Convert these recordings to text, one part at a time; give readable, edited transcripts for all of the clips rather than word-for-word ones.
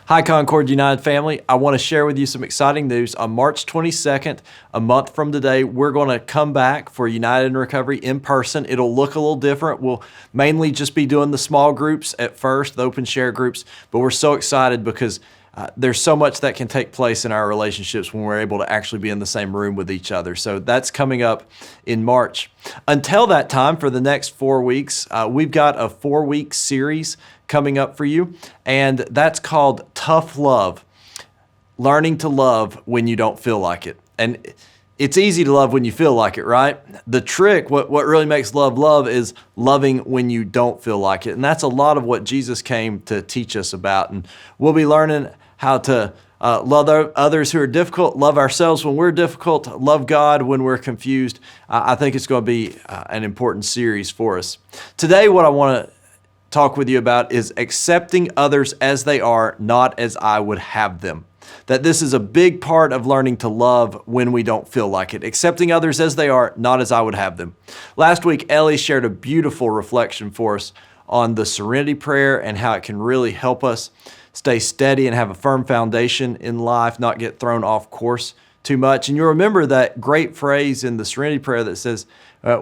Hi, Concord United family. I want to share with you some exciting news. On March 22nd, a month from today, we're going to come back for United in Recovery in person. It'll look a little different. We'll mainly just be doing the small groups at first, the open share groups, but we're so excited because there's so much that can take place in our relationships when we're able to actually be in the same room with each other. So that's coming up in March. Until that time, for the next 4 weeks, we've got a 4-week series coming up for you, and that's called Tough Love, learning to love when you don't feel like it. And it's easy to love when you feel like it, right? The trick, what really makes love is loving when you don't feel like it. And that's a lot of what Jesus came to teach us about. And we'll be learning how to love others who are difficult, love ourselves when we're difficult, love God when we're confused. I think it's going to be an important series for us. Today, what I want to talk with you about is accepting others as they are, not as I would have them. That this is a big part of learning to love when we don't feel like it. Accepting others as they are, not as I would have them. Last week, Ellie shared a beautiful reflection for us on the serenity prayer and how it can really help us stay steady and have a firm foundation in life, not get thrown off course too much. And you'll remember that great phrase in the serenity prayer that says,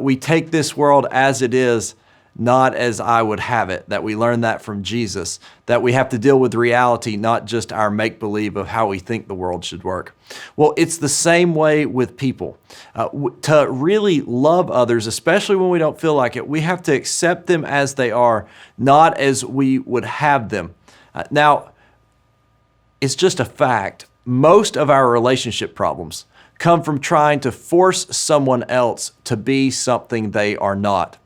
we take this world as it is, not as I would have it, that we learn that from Jesus, that we have to deal with reality, not just our make-believe of how we think the world should work. Well, it's the same way with people. To really love others, especially when we don't feel like it, we have to accept them as they are, not as we would have them. Now, it's just a fact. Most of our relationship problems come from trying to force someone else to be something they are not.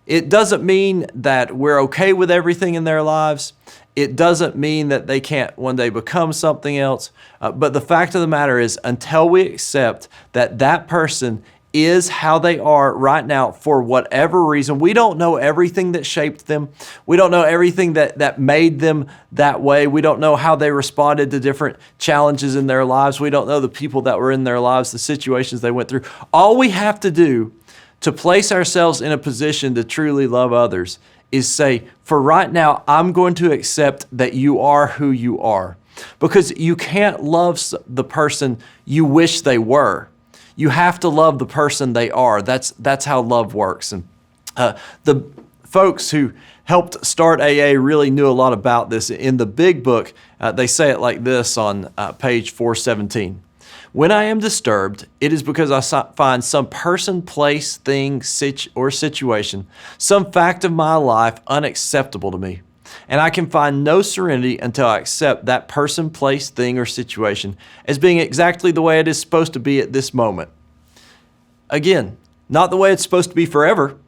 It doesn't mean that we're okay with everything in their lives. It doesn't mean that they can't one day become something else. But the fact of the matter is, until we accept that that person is how they are right now for whatever reason, we don't know everything that shaped them. We don't know everything that made them that way. We don't know how they responded to different challenges in their lives. We don't know the people that were in their lives, the situations they went through. All we have to do to place ourselves in a position to truly love others is say, for right now, I'm going to accept that you are who you are. Because you can't love the person you wish they were. You have to love the person they are. That's how love works. And the folks who helped start AA really knew a lot about this. In the big book, they say it like this on page 417. When I am disturbed, it is because I find some person, place, thing, or situation, some fact of my life unacceptable to me. And I can find no serenity until I accept that person, place, thing, or situation as being exactly the way it is supposed to be at this moment. Again, not the way it's supposed to be forever,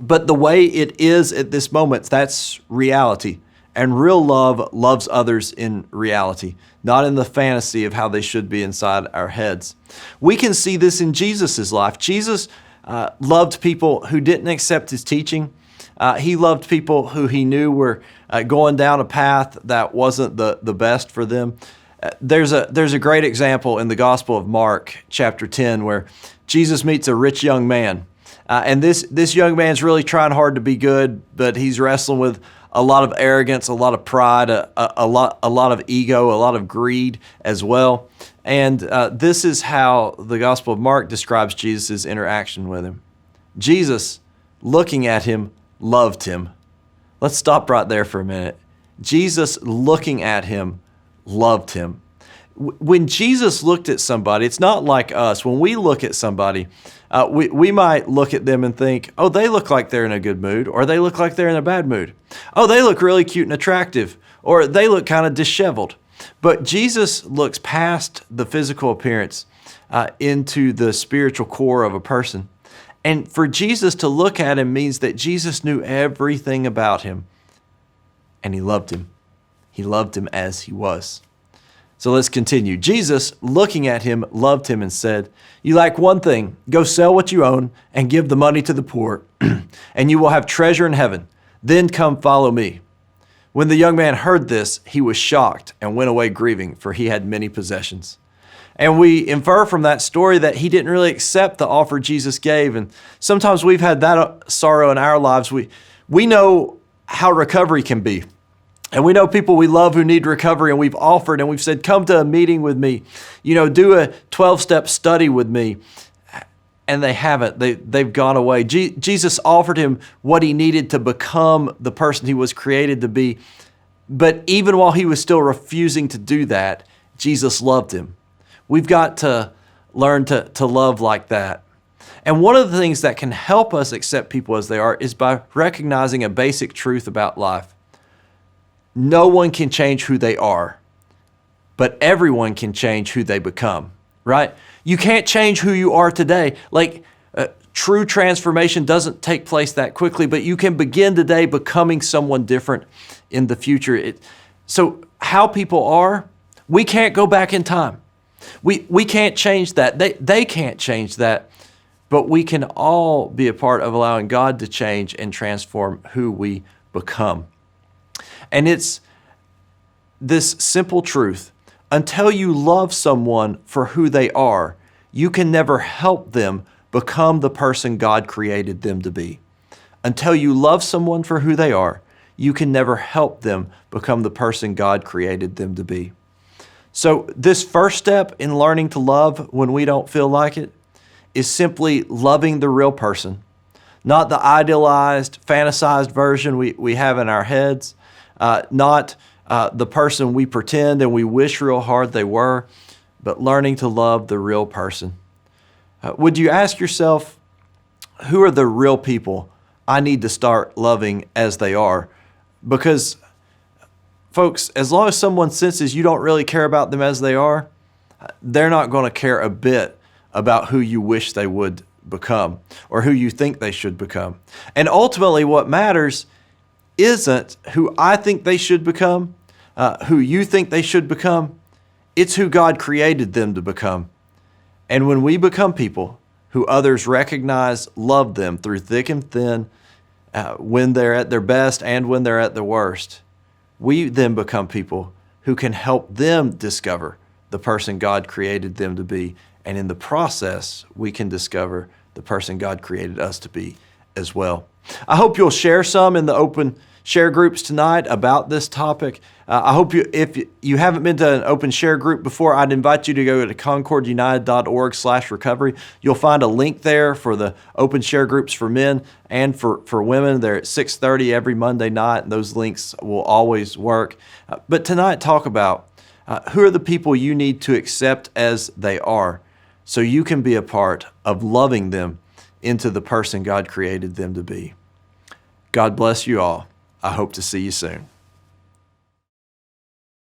but the way it is at this moment. That's reality. And real love loves others in reality, not in the fantasy of how they should be inside our heads. We can see this in Jesus' life. Jesus loved people who didn't accept his teaching. He loved people who he knew were going down a path that wasn't the best for them. There's a great example in the Gospel of Mark, chapter 10, where Jesus meets a rich young man. And this young man's really trying hard to be good, but he's wrestling with a lot of arrogance, a lot of pride, a lot of ego, a lot of greed as well. And this is how the Gospel of Mark describes Jesus' interaction with him. Jesus, looking at him, loved him. Let's stop right there for a minute. Jesus, looking at him, loved him. When Jesus looked at somebody, it's not like us. When we look at somebody, we might look at them and think, oh, they look like they're in a good mood, or they look like they're in a bad mood. Oh, they look really cute and attractive, or they look kind of disheveled. But Jesus looks past the physical appearance into the spiritual core of a person. And for Jesus to look at him means that Jesus knew everything about him, and he loved him. He loved him as he was. So let's continue. Jesus, looking at him, loved him and said, you lack one thing. Go sell what you own and give the money to the poor, and you will have treasure in heaven. Then come follow me. When the young man heard this, he was shocked and went away grieving, for he had many possessions. And we infer from that story that he didn't really accept the offer Jesus gave. And sometimes we've had that sorrow in our lives. We know how recovery can be. And we know people we love who need recovery, and we've offered and we've said, come to a meeting with me, do a 12-step study with me. And they haven't. They've gone away. Jesus offered him what he needed to become the person he was created to be. But even while he was still refusing to do that, Jesus loved him. We've got to learn to love like that. And one of the things that can help us accept people as they are is by recognizing a basic truth about life. No one can change who they are, but everyone can change who they become, right? You can't change who you are today. True transformation doesn't take place that quickly, but you can begin today becoming someone different in the future. So how people are, we can't go back in time. We can't change that. They can't change that, but we can all be a part of allowing God to change and transform who we become. And it's this simple truth. Until you love someone for who they are, you can never help them become the person God created them to be. Until you love someone for who they are, you can never help them become the person God created them to be. So this first step in learning to love when we don't feel like it is simply loving the real person, not the idealized, fantasized version we have in our heads, not the person we pretend and we wish real hard they were, but learning to love the real person. Would you ask yourself, who are the real people I need to start loving as they are? Because, folks, as long as someone senses you don't really care about them as they are, they're not going to care a bit about who you wish they would become or who you think they should become. And ultimately, what matters isn't who I think they should become, who you think they should become. It's who God created them to become. And when we become people who others recognize, love them through thick and thin, when they're at their best and when they're at their worst, we then become people who can help them discover the person God created them to be. And in the process, we can discover the person God created us to be as well. I hope you'll share some in the open share groups tonight about this topic. I hope if you haven't been to an open share group before, I'd invite you to go to concordunited.org/recovery. You'll find a link there for the open share groups for men and for women. They're at 6:30 every Monday night, and those links will always work. But tonight, talk about who are the people you need to accept as they are so you can be a part of loving them into the person God created them to be. God bless you all. I hope to see you soon.